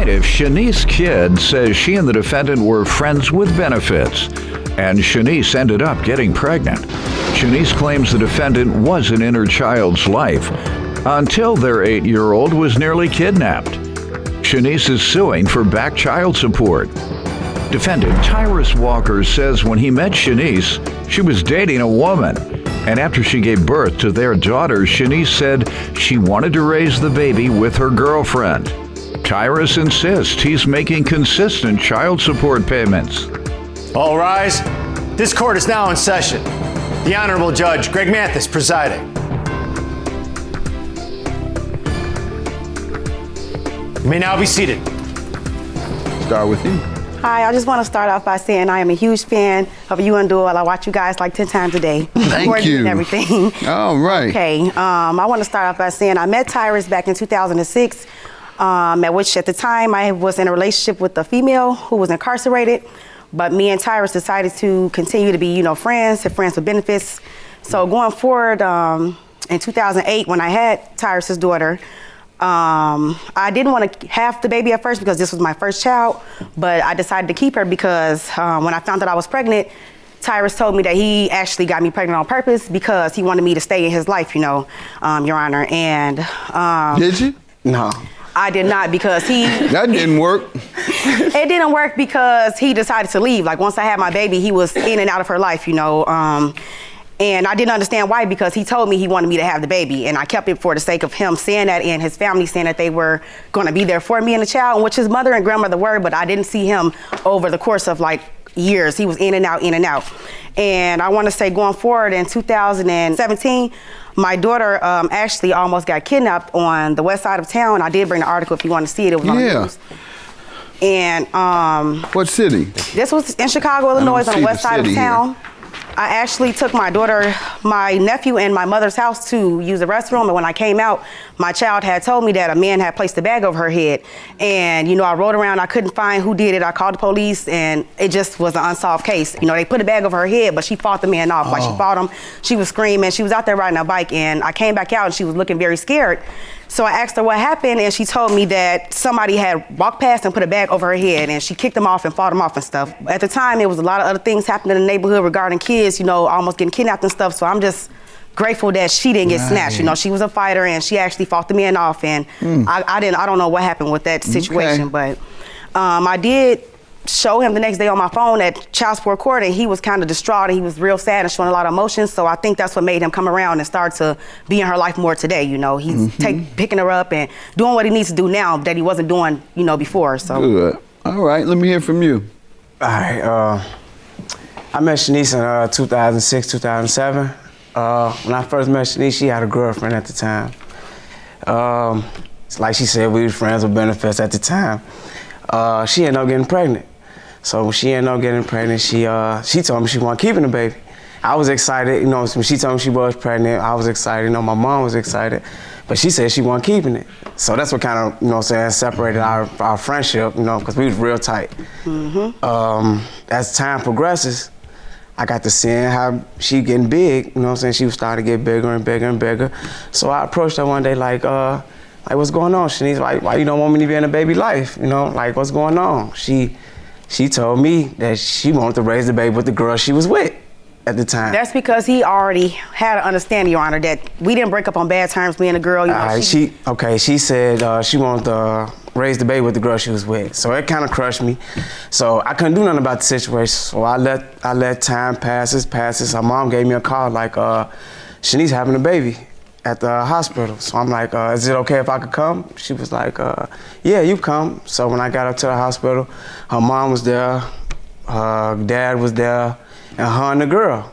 plaintiff, Shanice Kidd, says she and the defendant were friends with benefits, and Shanice ended up getting pregnant. Shanice claims the defendant wasn't in her child's life until their 8-year-old was nearly kidnapped. Shanice is suing for back child support. Defendant Tyrus Walker says when he met Shanice, she was dating a woman, and after she gave birth to their daughter, Shanice said she wanted to raise the baby with her girlfriend. Tyrus insists he's making consistent child support payments. All rise. This court is now in session. The Honorable Judge Greg Mathis presiding. You may now be seated. Start with you. Hi, I just want to start off by saying I am a huge fan of you and Doyle. I watch you guys like 10 times a day. Thank you. And everything. All right. Okay, I want to start off by saying I met Tyrus back in 2006, at which at the time I was in a relationship with a female who was incarcerated, but me and Tyrus decided to continue to be, friends with benefits. So going forward, in 2008, when I had Tyrus's daughter, I didn't want to have the baby at first because this was my first child, but I decided to keep her because when I found out I was pregnant, Tyrus told me that he actually got me pregnant on purpose because he wanted me to stay in his life, Your Honor. And did you? No. I did not because That didn't work. It didn't work because he decided to leave. Like once I had my baby, he was in and out of her life, And I didn't understand why because he told me he wanted me to have the baby, and I kept it for the sake of him saying that and his family saying that they were going to be there for me and the child, which his mother and grandmother were, but I didn't see him over the course of years. He was in and out, in and out. And I want to say going forward in 2017, my daughter actually almost got kidnapped on the west side of town. I did bring the article if you want to see it. It was on the news. And what city? This was in Chicago, Illinois, on the west side of town. I actually took my daughter, my nephew, and my mother's house to use the restroom, and when I came out, my child had told me that a man had placed a bag over her head. And, I rode around, I couldn't find who did it. I called the police, and it just was an unsolved case. They put a bag over her head, but she fought the man off. She fought him, she was screaming, she was out there riding a bike, and I came back out, and she was looking very scared. So I asked her what happened, and she told me that somebody had walked past and put a bag over her head, and she kicked him off and fought him off and stuff. At the time, there was a lot of other things happening in the neighborhood regarding kids, almost getting kidnapped and stuff. So I'm just grateful that she didn't get snatched. She was a fighter, and she actually fought the man off, and I don't know what happened with that situation, but I did show him the next day on my phone at child support court, and he was kind of distraught, and he was real sad and showing a lot of emotions. So I think that's what made him come around and start to be in her life more today. He's picking her up and doing what he needs to do now that he wasn't doing, before. So good. All right, let me hear from you. All right. I met Shanice in 2006, 2007. When I first met Shanice, she had a girlfriend at the time. Like she said, we were friends with benefits at the time. She ended up getting pregnant. So when she ended up getting pregnant, she told me she wasn't keeping the baby. I was excited, when she told me she was pregnant, I was excited, my mom was excited, but she said she wasn't keeping it. So that's what kind of, separated our friendship, because we was real tight. As time progresses, I got to seeing how she getting big, she was starting to get bigger and bigger and bigger. So I approached her one day like what's going on? Shanice, why you don't want me to be in a baby life? What's going on? She told me that she wanted to raise the baby with the girl she was with at the time. that's because he already had an understanding, Your Honor, that we didn't break up on bad terms, me and the girl. She said she wanted to raise the baby with the girl she was with. So it kind of crushed me. So I couldn't do nothing about the situation. So I let time passes. Her mom gave me a call Shanice having a baby at the hospital. So I'm like, is it okay if I could come? She was like, yeah, you come. So when I got up to the hospital, her mom was there, her dad was there, and her and the girl.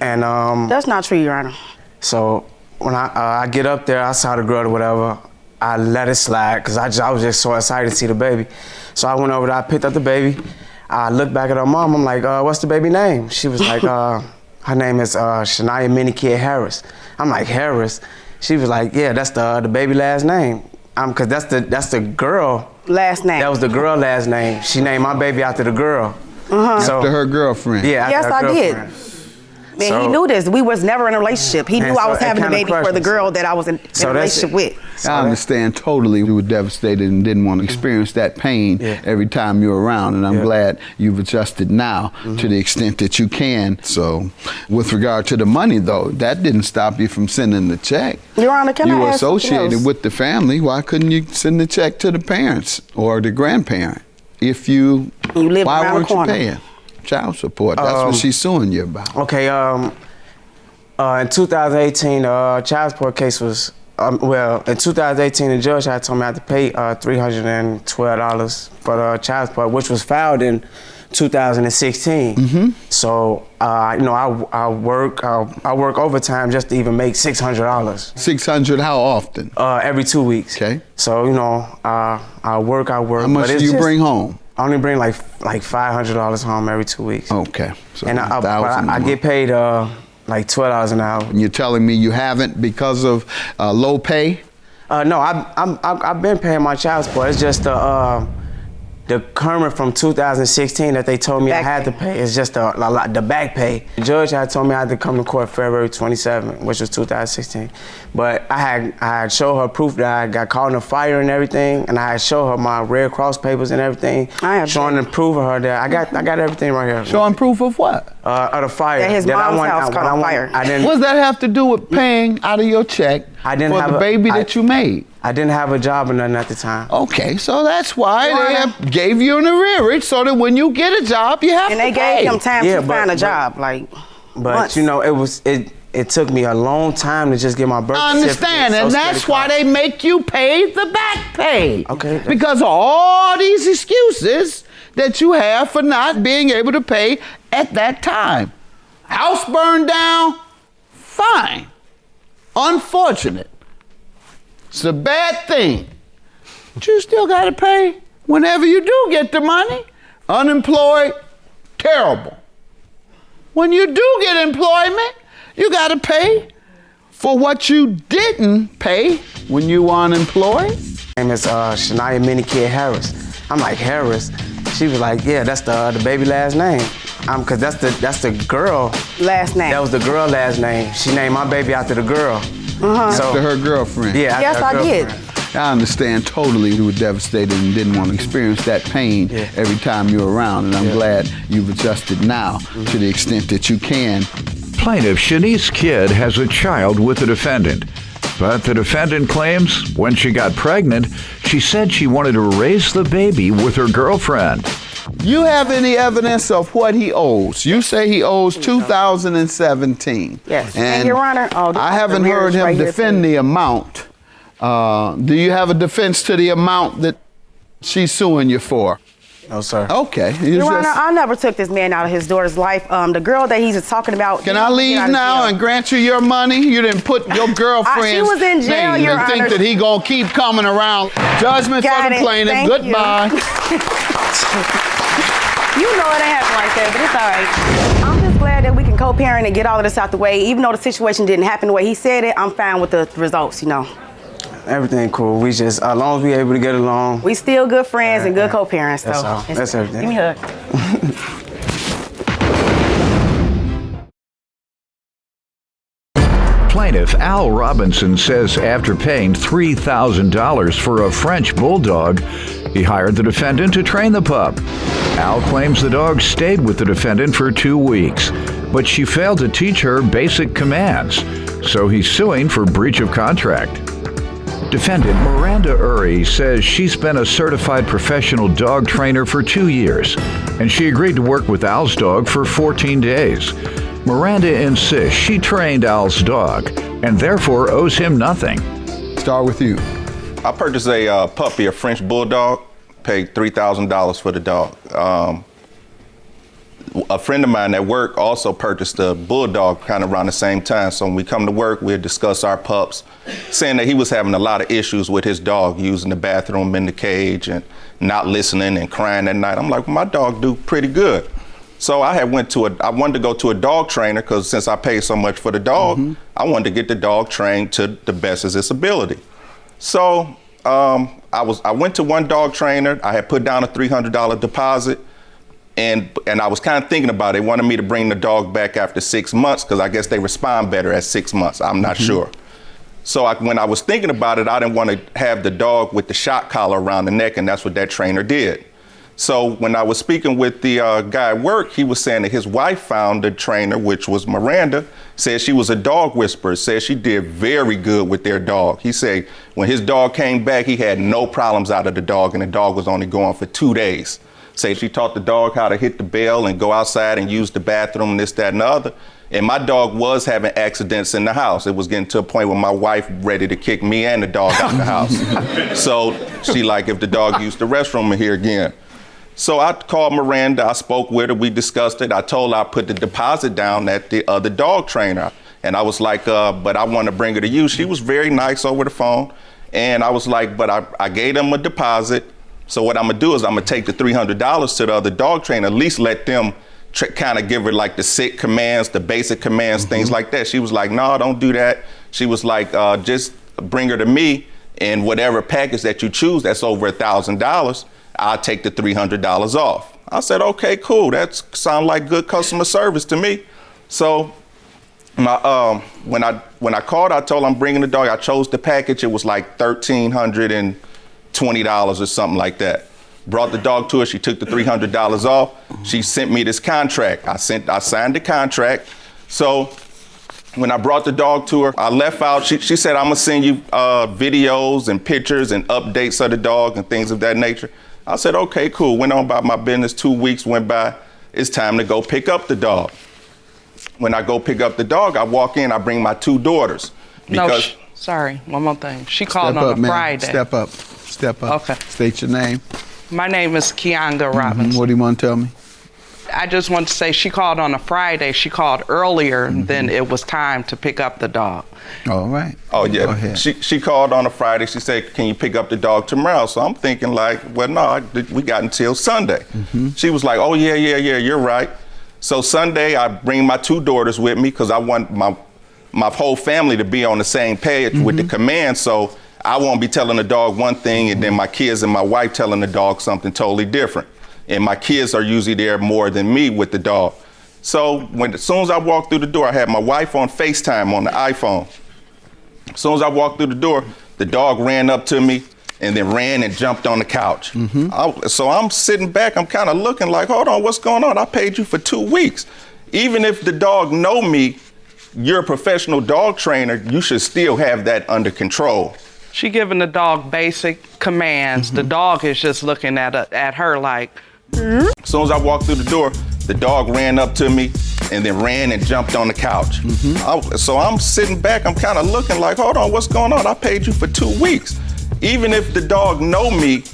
And that's not true, Your Honor. So when I get up there, I saw the girl or whatever, I let it slide because I was just so excited to see the baby. So I went over there, I picked up the baby. I looked back at her mom, I'm like, what's the baby name? She was like, her name is Shania Minnie Kid Harris. I'm like, Harris? She was like, yeah, that's the baby last name. Cause that's the girl last name. That was the girl last name. She named my baby after the girl. So, after her girlfriend. Yeah, after yes, her I girlfriend. did. Man, So- he knew this. We was never in a relationship. He Man, knew I so was it having a kinda baby for crushed the me. girl that I was in a So that's relationship it. with. I understand totally. You were devastated and didn't want to experience that pain every time you're around. And I'm glad you've adjusted now to the extent that you can. So with regard to the money, though, that didn't stop you from sending the check. Your Honor, can you I were ask something associated else? with the family. Why couldn't you send the check to the parents or the grandparent? If you live why around the weren't you corner. paying child support? That's what she's suing you about. Okay, in 2018, child support case was, in 2018, the judge had told me I had to pay $312 for the child support, which was filed in 2016. So, I work overtime just to even make $600. $600 how often? Every 2 weeks. Okay. So, I work. How much do you bring home? I only bring like $500 home every 2 weeks. Okay. So And I get paid like $12 an hour. And you're telling me you haven't because of low pay? No, I've been paying my child support. It's just the permit from 2016 that they told me I had to pay. It's just the back pay. The judge had told me I had to come to court February 27, which was 2016. But I had showed her proof that I got caught in a fire and everything, and I had showed her my Red Cross papers and everything, showing and proving her that I got everything right here. Showing proof of what? Of the fire. That his mom's house caught on fire. I didn't. What does that have to do with paying out of your check I didn't for have the baby that you made? I didn't have a job or nothing at the time. Okay, so that's why they gave you an arrearage so that when you get a job, you have And to they pay. gave him time to find a job, like But months. it took me a long time to just get my birth I understand, certificate, and Social that's Security why card. they make you pay the back pay. Okay. Because of all these excuses that you have for not being able to pay at that time. House burned down, fine. Unfortunate. It's a bad thing. But you still gotta pay whenever you do get the money. Unemployed, terrible. When you do get employment, you gotta pay for what you didn't pay when you were unemployed. My name is Shania Minnie Kid Harris. I'm like, Harris? She was like, yeah, that's the baby last name. Cause that's the girl last name. That was the girl last name. She named my baby after the girl. So After her girlfriend. yeah, Yes, after her I did. girlfriend. I understand totally you were devastated and didn't want to experience that pain every time you're around, and I'm glad you've adjusted now to the extent that you can. Plaintiff Shanice Kidd has a child with the defendant. But the defendant claims when she got pregnant, she said she wanted to raise the baby with her girlfriend. You have any evidence of what he owes? You say he owes 2017. Yes. And Your Honor, I haven't heard him defend the amount. Do you have a defense to the amount that she's suing you for? No, sir. Okay. Your Honor, I never took this man out of his daughter's life. The girl that he's talking about. Can I leave now and grant you your money? You didn't put your girlfriend's she was in jail, name Your and think Honor. that he gonna keep coming around. Judgment for Got the it. plaintiff. Thank Goodbye. You know it ain't happened like that, but it's all right. I'm just glad that we can co-parent and get all of this out the way. Even though the situation didn't happen the way he said it, I'm fine with the results, you know. Everything cool. We just, as long as we able to get along. We still good friends and good co-parents, though. That's all. That's everything. Give me a hug. Plaintiff Al Robinson says after paying $3,000 for a French bulldog, he hired the defendant to train the pup. Al claims the dog stayed with the defendant for 2 weeks, but she failed to teach her basic commands, so he's suing for breach of contract. Defendant Miranda Uri says she's been a certified professional dog trainer for 2 years, and she agreed to work with Al's dog for 14 days. Miranda insists she trained Al's dog and therefore owes him nothing. Start with you. I purchased a puppy, a French bulldog, paid $3,000 for the dog. A friend of mine at work also purchased a bulldog kind of around the same time. So when we come to work, we'll discuss our pups, saying that he was having a lot of issues with his dog, using the bathroom in the cage and not listening and crying at night. I'm like, well, my dog do pretty good. So I wanted to go to a dog trainer because since I paid so much for the dog, I wanted to get the dog trained to the best of its ability. So I went to one dog trainer. I had put down a $300 deposit. And I was kind of thinking about it. They wanted me to bring the dog back after 6 months because I guess they respond better at 6 months. I'm not sure. So when I was thinking about it, I didn't want to have the dog with the shock collar around the neck, and that's what that trainer did. So when I was speaking with the guy at work, he was saying that his wife found the trainer, which was Miranda, said she was a dog whisperer, said she did very good with their dog. He said when his dog came back, he had no problems out of the dog, and the dog was only going for 2 days. Say she taught the dog how to hit the bell and go outside and use the bathroom, this, that, and the other. And my dog was having accidents in the house. It was getting to a point where my wife ready to kick me and the dog out the house. So she like, if the dog used the restroom in here again. So I called Miranda, I spoke with her, we discussed it. I told her I put the deposit down at the other dog trainer. And I was like, but I want to bring her to you. She was very nice over the phone. And I was like, but I gave them a deposit. So what I'm gonna do is I'm gonna take the $300 to the other dog trainer, at least let them kind of give her like the sick commands, the basic commands, things like that. She was like, no, don't do that. She was like, just bring her to me, and whatever package that you choose that's over $1,000, I'll take the $300 off. I said, okay, cool. That sounds like good customer service to me. So when I called, I told her I'm bringing the dog. I chose the package. It was like $1,320 or something like that. Brought the dog to her. She took the $300 off. She sent me this contract. I signed the contract. So when I brought the dog to her, I left out. She said, I'm gonna send you videos and pictures and updates of the dog and things of that nature. I said, okay, cool. Went on about my business. 2 weeks went by. It's time to go pick up the dog. When I go pick up the dog, I walk in. I bring my 2 daughters. Because sorry, one more thing. She called on a Friday. Step up. Step up. Okay. State your name. My name is Keonga Robinson. What do you want to tell me? I just want to say she called on a Friday. She called earlier than it was time to pick up the dog. All right. Oh, yeah. Go ahead. She called on a Friday. She said, can you pick up the dog tomorrow? So I'm thinking like, well, no, we got until Sunday. She was like, oh, yeah, you're right. So Sunday, I bring my 2 daughters with me because I want my whole family to be on the same page with the command. So I won't be telling the dog one thing and then my kids and my wife telling the dog something totally different. And my kids are usually there more than me with the dog. So as soon as I walked through the door, I had my wife on FaceTime on the iPhone. As soon as I walked through the door, the dog ran up to me and then ran and jumped on the couch. So I'm sitting back, I'm kind of looking like, hold on, what's going on? I paid you for 2 weeks. Even if the dog know me, you're a professional dog trainer, you should still have that under control. She giving the dog basic commands. The dog is just looking at her like. As soon as I walked through the door, the dog ran up to me and then ran and jumped on the couch. So I'm sitting back, I'm kind of looking like, hold on, what's going on? I paid you for 2 weeks. Even if the dog know me,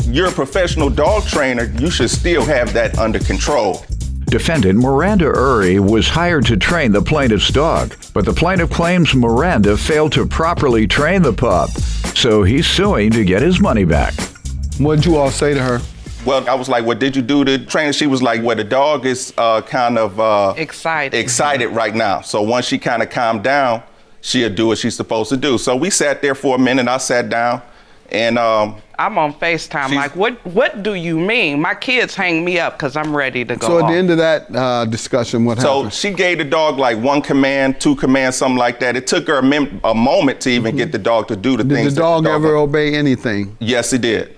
you're a professional dog trainer, you should still have that under control. Defendant Miranda Uri was hired to train the plaintiff's dog, but the plaintiff claims Miranda failed to properly train the pup, so he's suing to get his money back. What'd you all say to her? Well, I was like, what did you do to train? She was like, well, the dog is kind of excited right now. So once she kind of calmed down, she'll do what she's supposed to do. So we sat there for a minute. I sat down and I'm on FaceTime like, what do you mean? My kids hang me up because I'm ready to go So at the end of that discussion, what happened? So she gave the dog like 1 command, 2 commands, something like that. It took her a moment to even get the dog to do the things. Did the dog ever obey anything? Yes, it did.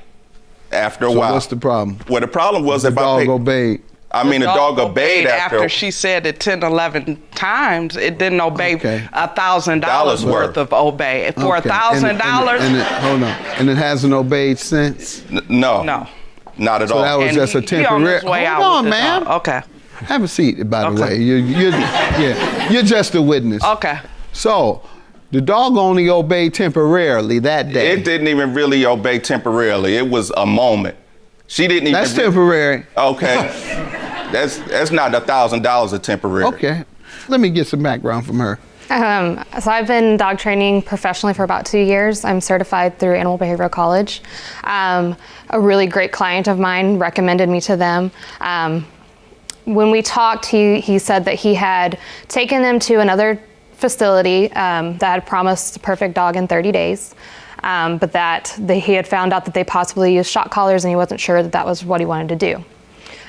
After a while. What's the problem? Well, the problem was the dog obeyed. I mean, the dog obeyed after she said it 10, 11 times. It didn't obey $1,000 worth of obey. For $1,000? Hold on. And it hasn't obeyed since? No, not at all. So that was just a temporary. Hold on, ma'am. Okay. Have a seat, by the way. You're just a witness. Okay. So the dog only obeyed temporarily that day. It didn't even really obey temporarily. It was a moment. She didn't even. That's temporary. Okay. That's not $1,000 of temporary. Okay. Let me get some background from her. So I've been dog training professionally for about 2 years. I'm certified through Animal Behavioral College. A really great client of mine recommended me to them. When we talked, he said that he had taken them to another facility that had promised a perfect dog in 30 days. But that he had found out that they possibly used shock collars and he wasn't sure that that was what he wanted to do.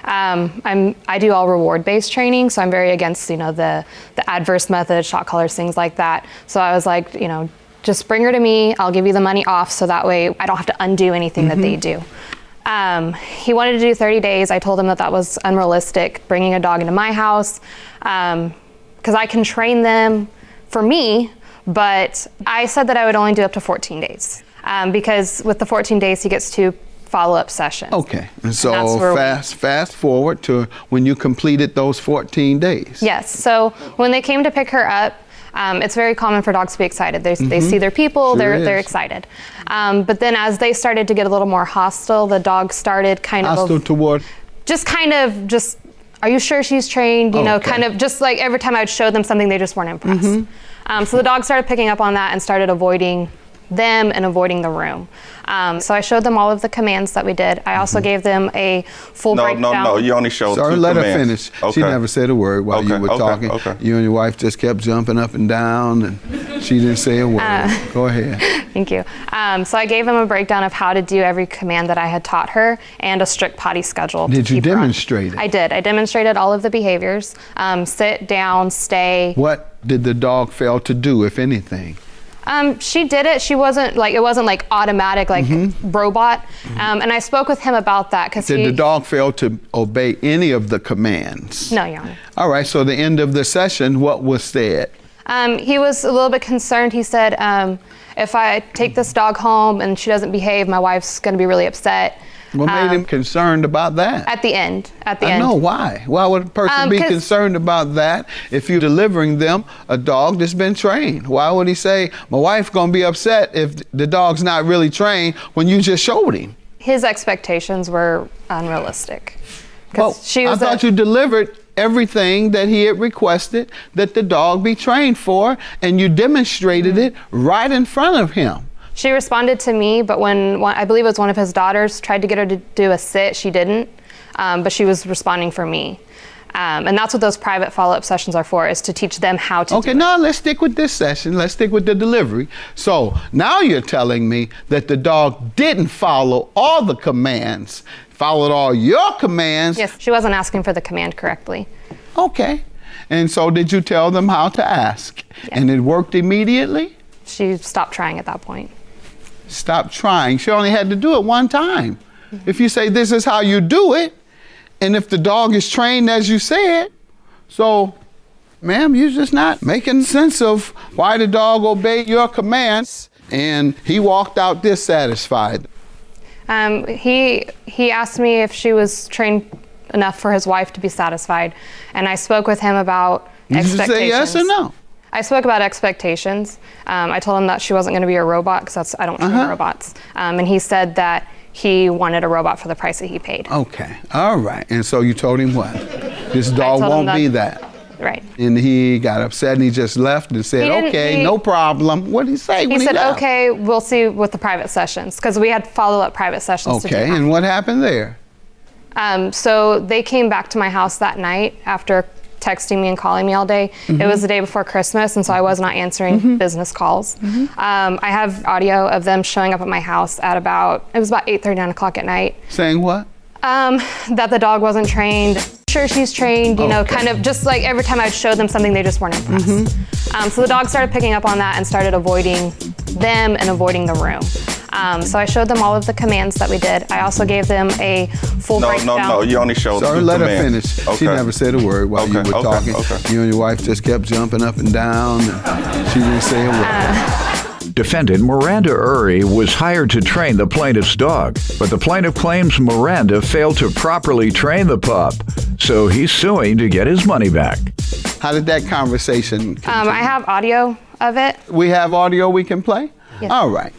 I do all reward-based training, so I'm very against, the adverse methods, shot collars, things like that. So I was like, just bring her to me. I'll give you the money off, so that way I don't have to undo anything that they do. He wanted to do 30 days. I told him that was unrealistic, bringing a dog into my house, because I can train them for me, but I said that I would only do up to 14 days, because with the 14 days, he gets 2 follow-up sessions. Okay, and so fast forward to when you completed those 14 days. Yes, so when they came to pick her up, it's very common for dogs to be excited. They see their people, they're excited. But then as they started to get a little more hostile, the dog started kind of... Hostile toward? Just, are you sure she's trained? Kind of just like every time I would show them something, they just weren't impressed. So the dog started picking up on that and started avoiding them and avoiding the room. So I showed them all of the commands that we did. I also gave them a full breakdown. No, you only showed 2 commands. Let her finish. Okay. She never said a word while you were talking. You and your wife just kept jumping up and down, and she didn't say a word. Go ahead. Thank you. So I gave them a breakdown of how to do every command that I had taught her and a strict potty schedule. Did you demonstrate it? I did. I demonstrated all of the behaviors. Sit, down, stay. What did the dog fail to do, if anything? She did it. It wasn't like automatic, like robot. And I spoke with him about that because Did the dog fail to obey any of the commands? No, Your Honor. All right, so the end of the session, what was said? He was a little bit concerned. He said, if I take this dog home and she doesn't behave, my wife's going to be really upset. What made him concerned about that? At the end. I know, why? Why would a person be concerned about that if you're delivering them a dog that's been trained? Why would he say, my wife's gonna be upset if the dog's not really trained when you just showed him? His expectations were unrealistic. Well, I thought you delivered everything that he had requested that the dog be trained for, and you demonstrated it right in front of him. She responded to me, but when I believe it was one of his daughters tried to get her to do a sit, she didn't, but she was responding for me. And that's what those private follow-up sessions are for, is to teach them how to do it. Okay, now let's stick with this session. Let's stick with the delivery. So now you're telling me that the dog didn't follow all the commands, followed all your commands. Yes, she wasn't asking for the command correctly. Okay. And so did you tell them how to ask? Yes. And it worked immediately? She stopped trying at that point. Stop trying. She only had to do it one time. If you say this is how you do it, and if the dog is trained as you said, so, ma'am, you're just not making sense of why the dog obeyed your commands, and he walked out dissatisfied. He asked me if she was trained enough for his wife to be satisfied, and I spoke with him about expectations. Did you say yes or no? I spoke about expectations. I told him that she wasn't going to be a robot because I don't train robots. And he said that he wanted a robot for the price that he paid. Okay, all right. And so you told him what? This dog won't be that. Right. And he got upset and he just left and said, okay, no problem. What did he say when he left? He said, okay, we'll see with the private sessions, because we had follow-up private sessions to do. Okay, and what happened there? So they came back to my house that night after texting me and calling me all day. It was the day before Christmas, and so I was not answering business calls. I have audio of them showing up at my house at it was about 8:30, 9 o'clock at night. Saying what? That the dog wasn't trained. Sure, she's trained, kind of just like every time I'd show them something, they just weren't impressed. So the dog started picking up on that and started avoiding them and avoiding the room. So I showed them all of the commands that we did. I also gave them a full breakdown. No, you only showed 2 commands. Let her finish. Okay. She never said a word while you were talking. You and your wife just kept jumping up and down, and she didn't say a word. Defendant Miranda Uri was hired to train the plaintiff's dog, but the plaintiff claims Miranda failed to properly train the pup, so he's suing to get his money back. How did that conversation continue? I have audio of it. We have audio we can play? Yes. All right.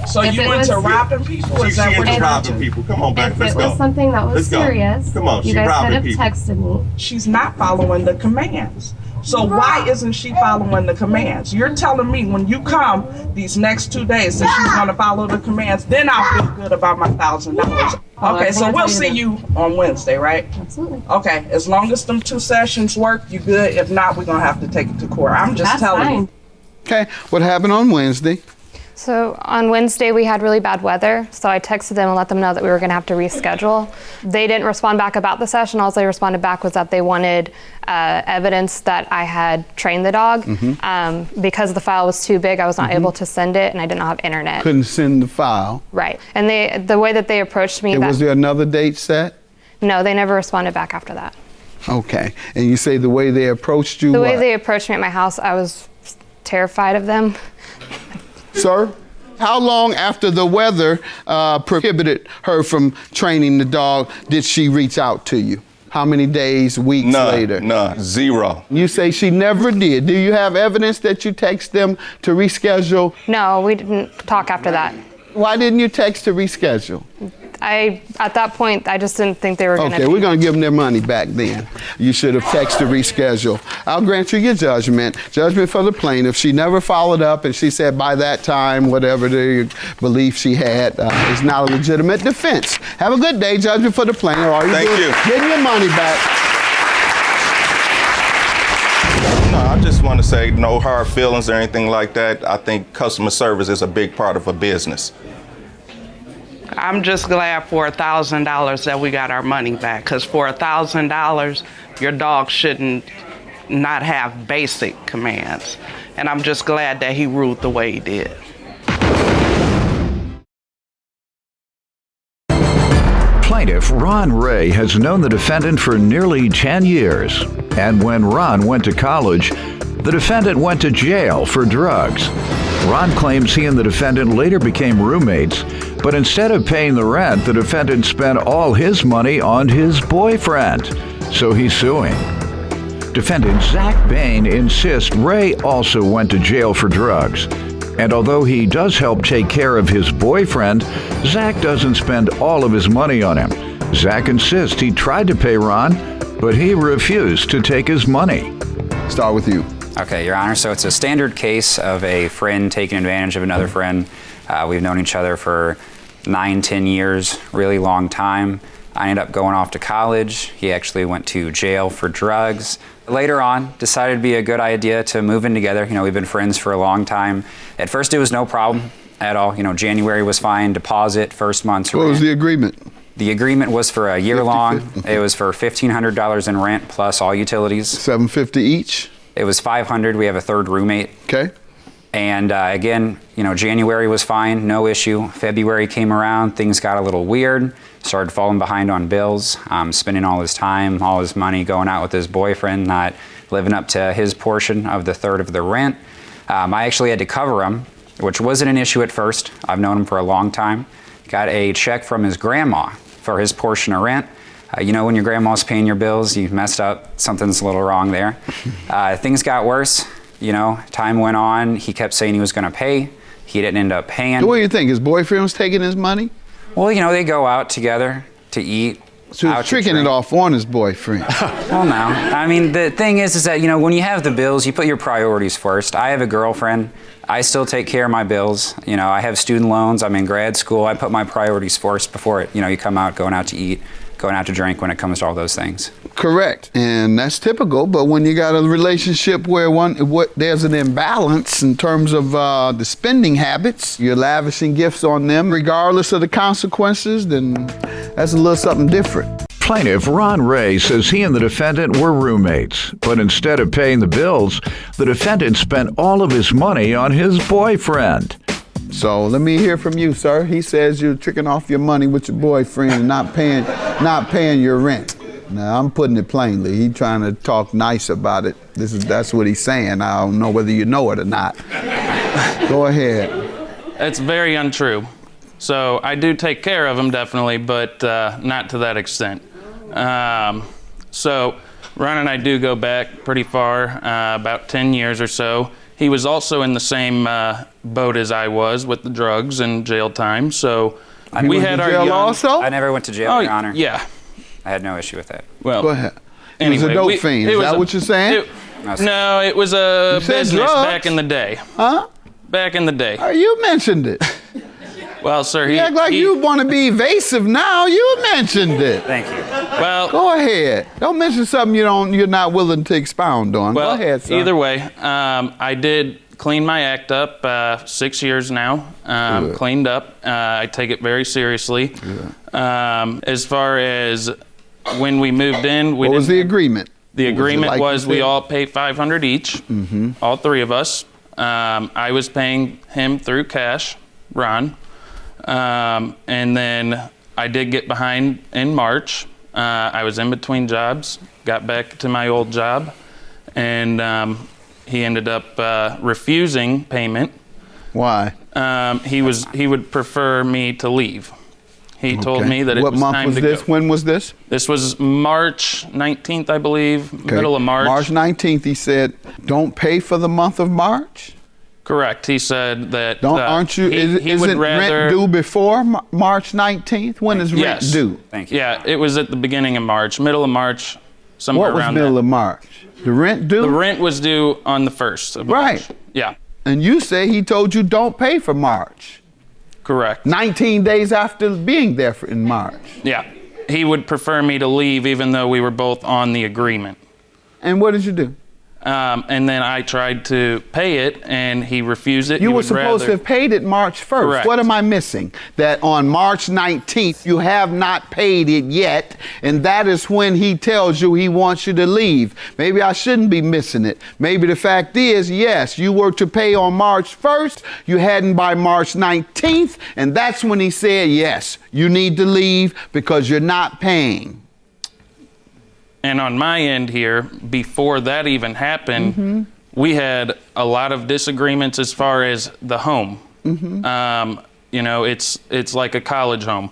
So you into robbing people? Is that what you're robbing people? Come on, back. If it was something that was serious, come on, you guys could have texted me. She's not following the commands. So why isn't she following the commands? You're telling me when you come these next 2 days that she's going to follow the commands, then I'll feel good about my $1,000. Okay, so we'll see you on Wednesday, right? Absolutely. Okay, as long as them 2 sessions work, you good. If not, we're going to have to take it to court. I'm just telling you. Okay, what happened on Wednesday? So on Wednesday we had really bad weather, so I texted them and let them know that we were going to have to reschedule. They didn't respond back about the session. All they responded back was that they wanted evidence that I had trained the dog. Because the file was too big, I was not able to send it, and I did not have internet. Couldn't send the file. Right. And the way that they approached me. Was there another date set? No, they never responded back after that. Okay. And you say the way they approached you? The way they approached me at my house, I was terrified of them. Sir, how long after the weather prohibited her from training the dog did she reach out to you? How many days, weeks later? None, 0. You say she never did. Do you have evidence that you text them to reschedule? No, we didn't talk after that. Why didn't you text to reschedule? At that point, I just didn't think they were going to. Okay, we're going to give them their money back then. You should have texted to reschedule. I'll grant you your judgment. Judgment for the plaintiff. She never followed up, and she said by that time, whatever the belief she had is not a legitimate defense. Have a good day. Judgment for the plaintiff. Thank you. Getting your money back. No, I just want to say no hard feelings or anything like that. I think customer service is a big part of a business. I'm just glad for $1,000 that we got our money back, because for $1,000, your dog shouldn't not have basic commands. And I'm just glad that he ruled the way he did. Plaintiff Ron Ray has known the defendant for nearly 10 years. And when Ron went to college, the defendant went to jail for drugs. Ron claims he and the defendant later became roommates, but instead of paying the rent, the defendant spent all his money on his boyfriend, so he's suing. Defendant Zach Bain insists Ray also went to jail for drugs. And although he does help take care of his boyfriend, Zach doesn't spend all of his money on him. Zach insists he tried to pay Ron, but he refused to take his money. Start with you. Okay, Your Honor, so it's a standard case of a friend taking advantage of another friend. We've known each other for 9-10 years, really long time. I ended up going off to college. He actually went to jail for drugs. Later on, decided it'd be a good idea to move in together. You know, we've been friends for a long time. At first, it was no problem at all. You know, January was fine, deposit, first month's rent. What was the agreement? The agreement was for a year long. It was for $1,500 in rent plus all utilities. $750 each? It was $500. We have a third roommate. Okay. And again, you know, January was fine, no issue. February came around, things got a little weird. Started falling behind on bills, spending all his time, all his money, going out with his boyfriend, not living up to his portion of the third of the rent. I actually had to cover him, which wasn't an issue at first. I've known him for a long time. Got a check from his grandma for his portion of rent. You know, when your grandma's paying your bills, you messed up, something's a little wrong there. Things got worse. You know, time went on. He kept saying he was going to pay. He didn't end up paying. So what do you think? His boyfriend was taking his money? Well, you know, they go out together to eat. So he's tricking it off on his boyfriend. Well, no. I mean, the thing is that, you know, when you have the bills, you put your priorities first. I have a girlfriend. I still take care of my bills. You know, I have student loans. I'm in grad school. I put my priorities first before, you know, you come out, going out to eat, going out to drink when it comes to all those things. Correct, and that's typical. But when you got a relationship where there's an imbalance in terms of the spending habits, you're lavishing gifts on them regardless of the consequences, then that's a little something different. Plaintiff Ron Ray says he and the defendant were roommates, but instead of paying the bills, the defendant spent all of his money on his boyfriend. So let me hear from you, sir. He says you're tricking off your money with your boyfriend and not paying your rent. Now, I'm putting it plainly. He's trying to talk nice about it. That's what he's saying. I don't know whether you know it or not. Go ahead. It's very untrue. So I do take care of him, definitely, but not to that extent. So Ron and I do go back pretty far, about 10 years or so. He was also in the same boat as I was with the drugs and jail time. So we had our jail also? I never went to jail, Your Honor. Yeah. I had no issue with that. Well, go ahead. Anyway, he was a dope fiend. Is that what you're saying? No, it was a business drugs. back in the day. Huh? Back in the day. You mentioned it. Well, sir, you act like you want to be evasive now. You mentioned it. Thank you. Well, go ahead. Don't mention something you're not willing to expound on. Well, go ahead, son. Either way, I did cleaned my act up 6 years now. Cleaned up. I take it very seriously. As far as when we moved in, what was the agreement? The agreement was we all pay $500 each, all three of us. I was paying him through cash, Ron. And then I did get behind in March. I was in between jobs, got back to my old job, and he ended up refusing payment. Why? He would prefer me to leave. He told me that it was time to go. What month was this? When was this? This was March 19th, I believe, middle of March. March 19th, he said, don't pay for the month of March? Correct. He said that. Aren't you? Isn't rent due before March 19th? When is rent due? Thank you. Yeah, it was at the beginning of March, middle of March, somewhere around there. What was middle of March? The rent due? The rent was due on the 1st of March. Right. Yeah. And you say he told you don't pay for March. Correct. 19 days after being there in March. Yeah. He would prefer me to leave even though we were both on the agreement. And what did you do? And then I tried to pay it, and he refused it. You were supposed to have paid it March 1st. Correct. What am I missing? That on March 19th, you have not paid it yet, and that is when he tells you he wants you to leave. Maybe I shouldn't be missing it. Maybe the fact is, yes, you were to pay on March 1st, you hadn't by March 19th, and that's when he said, yes, you need to leave because you're not paying. And on my end here, before that even happened, we had a lot of disagreements as far as the home. You know, it's like a college home,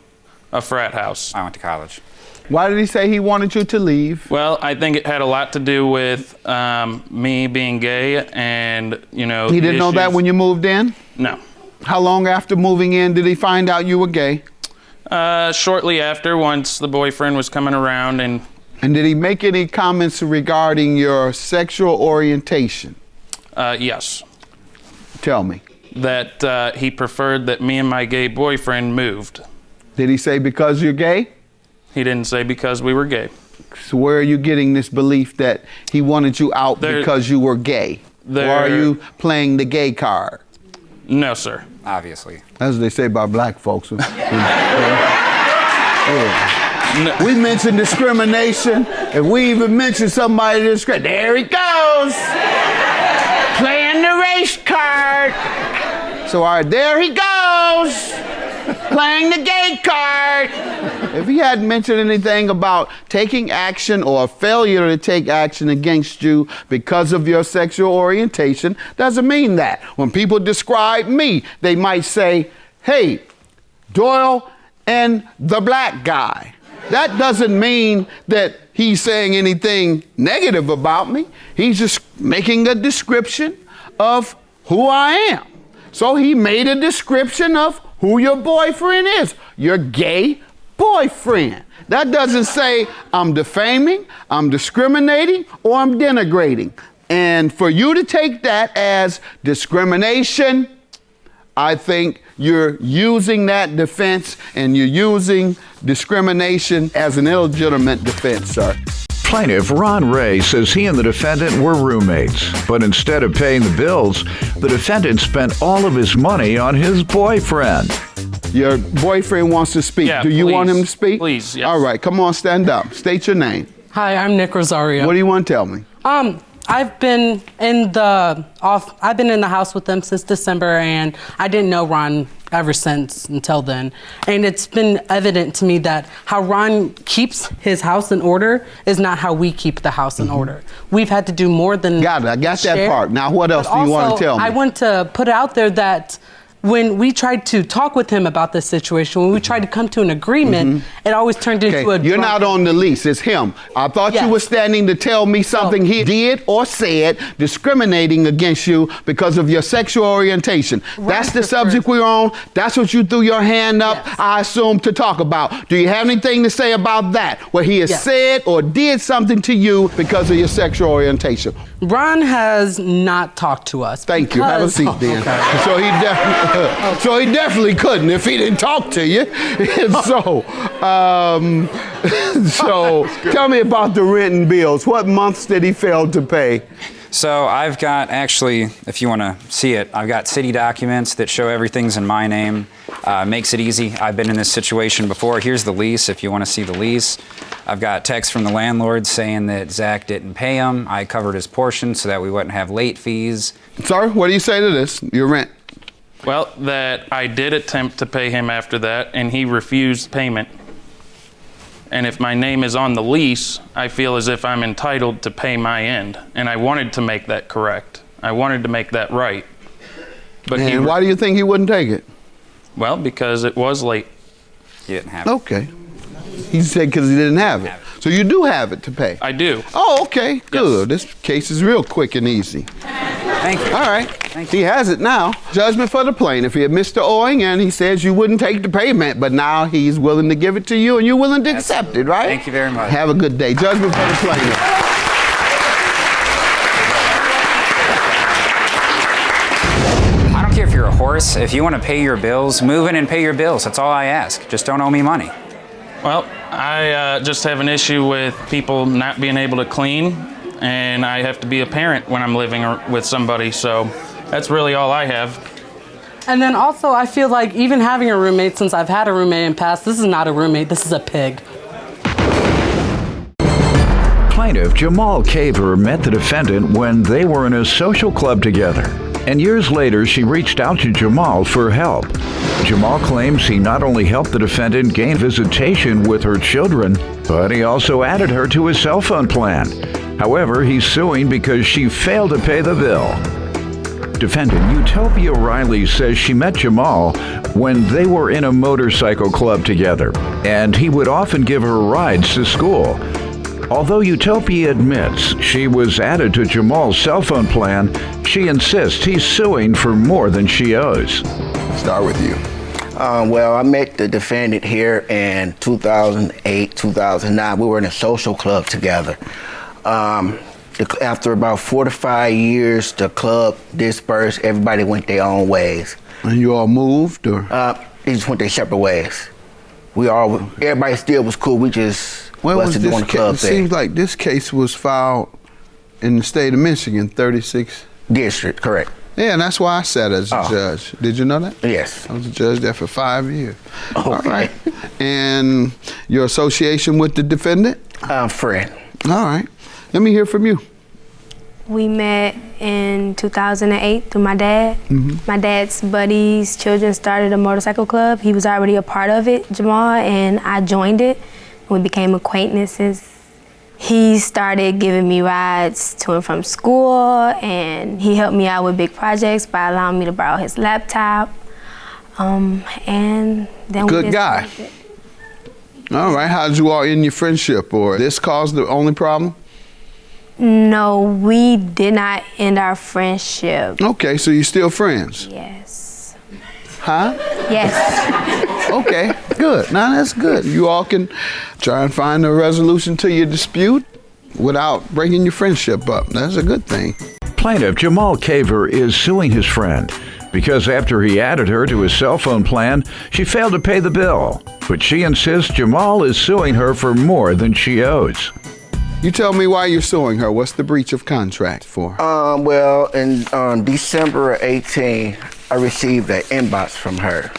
a frat house. I went to college. Why did he say he wanted you to leave? Well, I think it had a lot to do with me being gay and, you know. He didn't know that when you moved in? No. How long after moving in did he find out you were gay? Shortly after, once the boyfriend was coming around. And did he make any comments regarding your sexual orientation? Yes. Tell me. That he preferred that me and my gay boyfriend moved. Did he say because you're gay? He didn't say because we were gay. So where are you getting this belief that he wanted you out because you were gay? Or are you playing the gay card? No, sir. Obviously. That's what they say about black folks. We mention discrimination. If we even mention somebody there he goes, playing the race card. So all right, there he goes, playing the gay card. If he hadn't mentioned anything about taking action or a failure to take action against you because of your sexual orientation, doesn't mean that. When people describe me, they might say, hey, Doyle and the black guy. That doesn't mean that he's saying anything negative about me. He's just making a description of who I am. So he made a description of who your boyfriend is, your gay boyfriend. That doesn't say I'm defaming, I'm discriminating, or I'm denigrating. And for you to take that as discrimination, I think you're using that defense and you're using discrimination as an illegitimate defense, sir. Plaintiff Ron Ray says he and the defendant were roommates, but instead of paying the bills, the defendant spent all of his money on his boyfriend. Your boyfriend wants to speak. Yeah, Do you want him to speak? Please, yes. All right, come on, stand up. State your name. Hi, I'm Nick Rosario. What do you want to tell me? I've been in the house with them since December, and I didn't know Ron ever since until then. And it's been evident to me that how Ron keeps his house in order is not how we keep the house in order. We've had to do more than Got it. I got share. that part. Now, what else do you want to tell me? I want to put out there that when we tried to talk with him about this situation, when we tried to come to an agreement, it always turned into a... You're not on the lease, it's him. I thought you were standing to tell me something he did or said discriminating against you because of your sexual orientation. That's the subject we're on. That's what you threw your hand up, I assume, to talk about. Do you have anything to say about that, where he has said or did something to you because of your sexual orientation? Ron has not talked to us. Thank you. Have a seat then. So he definitely couldn't if he didn't talk to you. So tell me about the rent and bills. What months did he fail to pay? So I've got, actually, if you want to see it, I've got city documents that show everything's in my name. Makes it easy. I've been in this situation before. Here's the lease if you want to see the lease. I've got text from the landlord saying that Zach didn't pay him. I covered his portion so that we wouldn't have late fees. Sorry, what do you say to this? Your rent? Well, that I did attempt to pay him after that, and he refused payment. And if my name is on the lease, I feel as if I'm entitled to pay my end. And I wanted to make that correct. I wanted to make that right. But and why do you think he wouldn't take it? Well, because it was late. He didn't have it. Okay. He said because he didn't have it. So you do have it to pay? I do. Oh, okay. Good. Yes. This case is real quick and easy. Thank you. All right. Thank you. He has it now. Judgment for the plaintiff. He admits to owing and he says you wouldn't take the payment, but now he's willing to give it to you and you're willing to accept it, right? Thank you very much. Have a good day. Judgment for the plaintiff. I don't care if you're a horse. If you want to pay your bills, move in and pay your bills. That's all I ask. Just don't owe me money. Well, I just have an issue with people not being able to clean, and I have to be a parent when I'm living with somebody, so that's really all I have. And then also, I feel like even having a roommate, since I've had a roommate in the past, this is not a roommate, this is a pig. Plaintiff Jamal Caver met the defendant when they were in a social club together. And years later, she reached out to Jamal for help. Jamal claims he not only helped the defendant gain visitation with her children, but he also added her to his cell phone plan. However, he's suing because she failed to pay the bill. Defendant Utopia Riley says she met Jamal when they were in a motorcycle club together, and he would often give her rides to school. Although Utopia admits she was added to Jamal's cell phone plan, she insists he's suing for more than she owes. Start with you. Well, I met the defendant here in 2008, 2009. We were in a social club together. After about 4 to 5 years, the club dispersed. Everybody went their own ways. And you all moved, or? They just went their separate ways. Everybody still was cool. We just wasn't doing the club thing. It seems like this case was filed in the state of Michigan, 36th District, correct. Yeah, and that's why I sat as a judge. Did you know that? Yes. I was a judge there for 5 years. Okay. All right. And your association with the defendant? Friend. All right. Let me hear from you. We met in 2008 through my dad. Mm-hmm. My dad's buddies' children started a motorcycle club. He was already a part of it, Jamal, and I joined it. We became acquaintances. He started giving me rides to and from school, and he helped me out with big projects by allowing me to borrow his laptop. And then Good guy. All right. How did you all end your friendship, or this caused the only problem? No, we did not end our friendship. Okay, so you're still friends? Yes. Huh? Yes. Okay, good. Now that's good. You all can try and find a resolution to your dispute without breaking your friendship up. That's a good thing. Plaintiff Jamal Caver is suing his friend because after he added her to his cell phone plan, she failed to pay the bill. But she insists Jamal is suing her for more than she owes. You tell me why you're suing her. What's the breach of contract for? Well, in December of 18, I received an inbox from her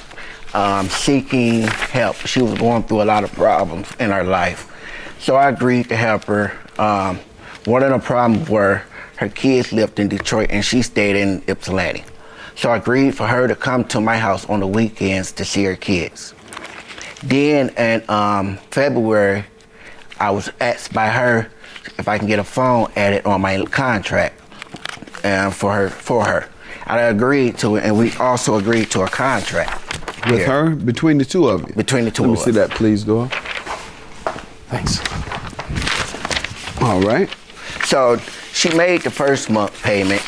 seeking help. She was going through a lot of problems in her life. So I agreed to help her. One of the problems were her kids lived in Detroit and she stayed in Ypsilanti. So I agreed for her to come to my house on the weekends to see her kids. Then in February, I was asked by her if I can get a phone added on my contract for her. I agreed to it, and we also agreed to a contract. With her? Between the two of you? Between the two of us. Let me see that, please, Dora. Thanks. All right. So she made the first month payment,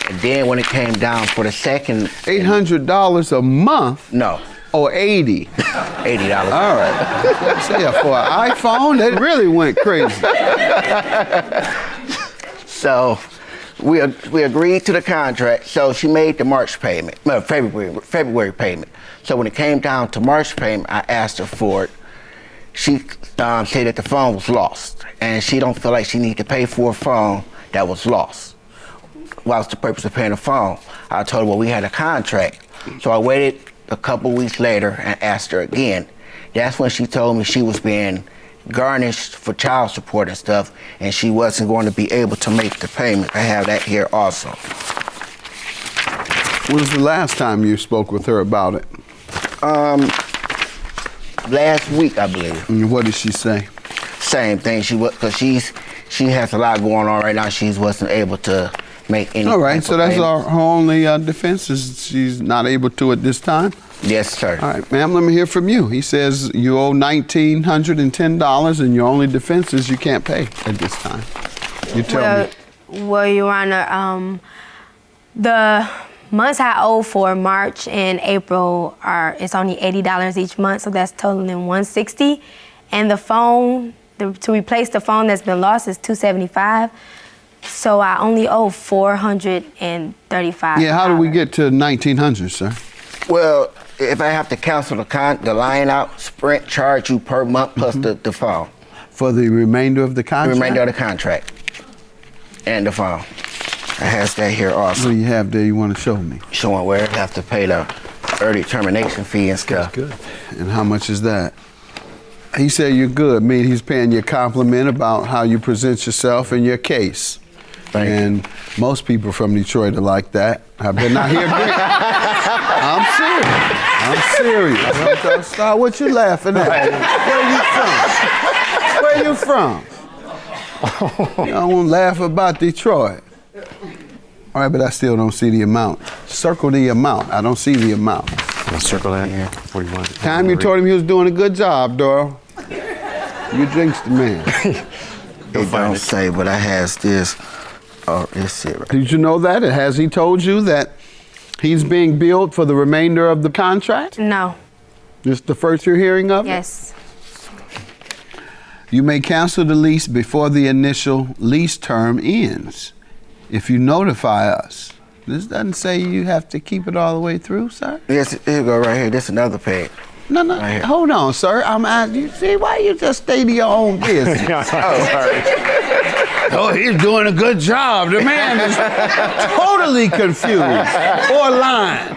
and then when it came down for the second... $800 a month? No. Or 80? $80. All right. So yeah, for an iPhone, that really went crazy. So we agreed to the contract. So she made the March payment, no, February payment. So when it came down to March payment, I asked her for it. She said that the phone was lost, and she don't feel like she need to pay for a phone that was lost. what's the purpose of paying the phone? I told her, well, we had a contract. So I waited a couple weeks later and asked her again. That's when she told me she was being garnished for child support and stuff, and she wasn't going to be able to make the payment. I have that here also. When was the last time you spoke with her about it? Last week, I believe. And what did she say? Same thing. Because she has a lot going on right now. She wasn't able to make any. All right, so that's payments. her only defense is she's not able to at this time? Yes, sir. All right, ma'am, let me hear from you. He says you owe $1,910 and your only defense is you can't pay at this time. You tell me. Well, Your Honor, the months I owe for March and April it's only $80 each month, so that's totaling $160. And the phone, to replace the phone that's been lost is $275. So I only owe $435. Yeah, how do we get to 1,900, sir? Well, if I have to cancel the line out, Sprint charge you per month plus the phone. For the remainder of the contract? The remainder of the contract. And the phone. I has that here also. What do you have there you want to show me? Showing where I have to pay the early termination fee and stuff. Good. And how much is that? He said you're good. I mean, he's paying you a compliment about how you present yourself in your case. And most people from Detroit are like that. I better not hear great. I'm serious. Stop what you laughing at. Where you from? You don't want to laugh about Detroit. All right, but I still don't see the amount. Circle the amount. I don't see the amount. I'll circle that here. 41. Time you told him he was doing a good job, Doyle. You jinxed the man. It don't say, but I has this. Oh, it's it right. Did you know that? Has he told you that he's being billed for the remainder of the contract? No. This is the first you're hearing of it? Yes. You may cancel the lease before the initial lease term ends if you notify us. This doesn't say you have to keep it all the way through, sir? Yes, here you go right here. This is another page. No, right, hold on, sir. I'm asking you. See, why you just stay to your own business? Oh, he's doing a good job. The man is totally confused or lying.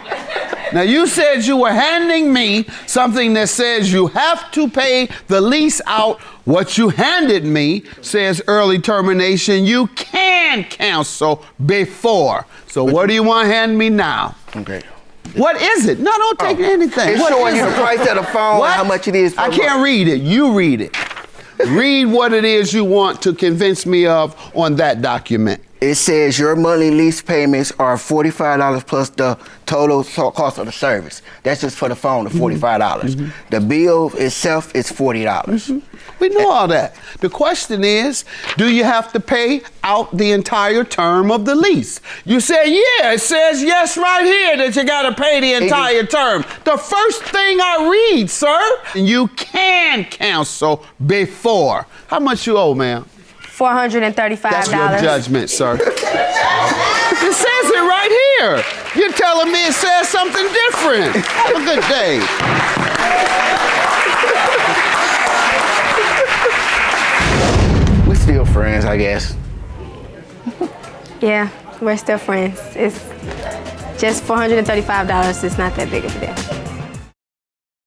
Now, you said you were handing me something that says you have to pay the lease out. What you handed me says early termination. You can cancel before. So what do you want to hand me now? Okay. What is it? No, don't take anything. It's showing you the price of the phone and how much it is per I can't read it. You read it. Read what it is you want to convince me of on that document. It says your monthly lease payments are $45 plus the total cost of the service. That's just for the phone, the $45. The bill itself is $40. We know all that. The question is, do you have to pay out the entire term of the lease? You say, yeah, it says yes right here that you got to pay the entire term. The first thing I read, sir, you can cancel before. How much you owe, ma'am? $435. That's your judgment, sir. It says it right here. You're telling me it says something different. Have a good day. We're still friends, I guess. Yeah, we're still friends. It's just $435. It's not that big of a deal.